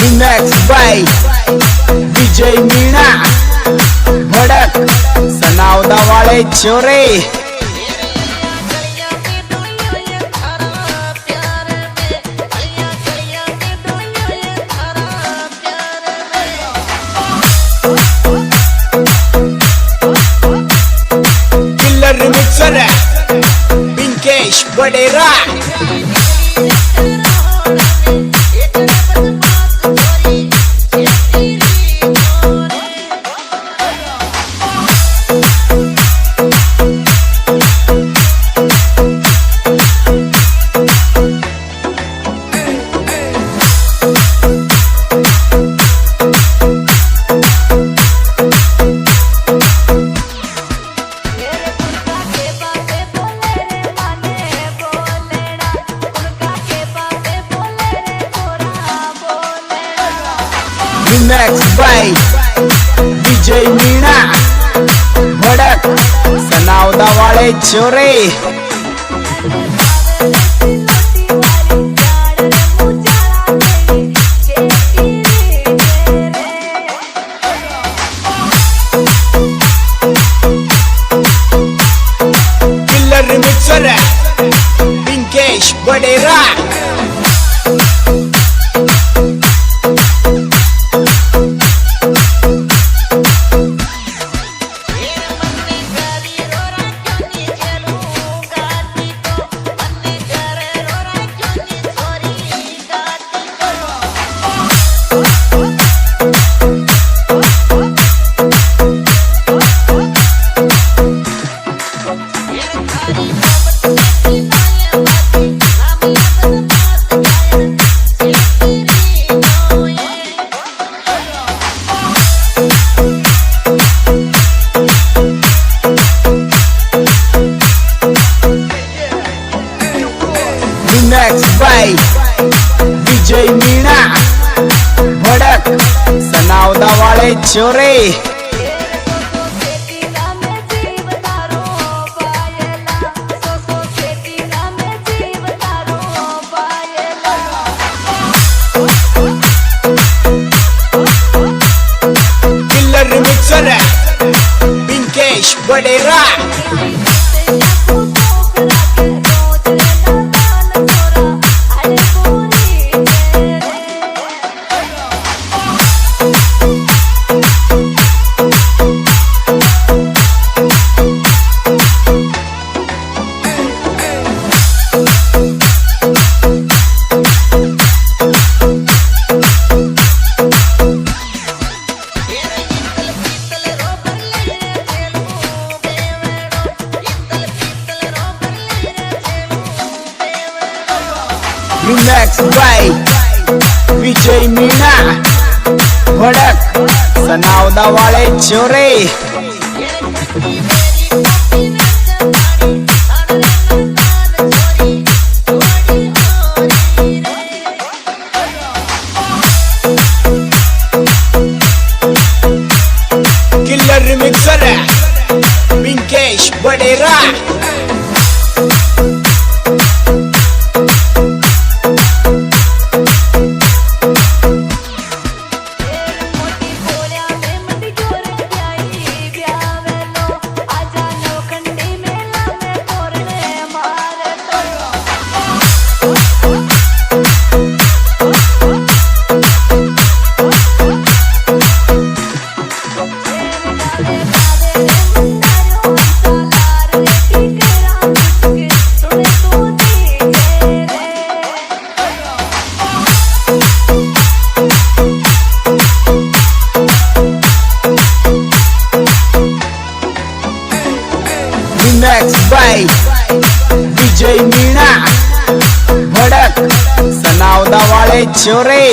Remix by विजय मीणा भड़क सनावदा वाले छोरे killer mixer Pinkesh Badera Remix by विजय मीणा भड़क सनावदा वाले छोरे killer mixer Pinkesh Badera Remix by विजय मीणा भड़क सनावदा वाले छोरे killer mixer Pinkesh Badera Remix by विजय मीणा भड़क सनावदा वाले छोरे killer mixer Pinkesh Badera Remix by विजय मीणा भड़क सनावदा वाले छोरे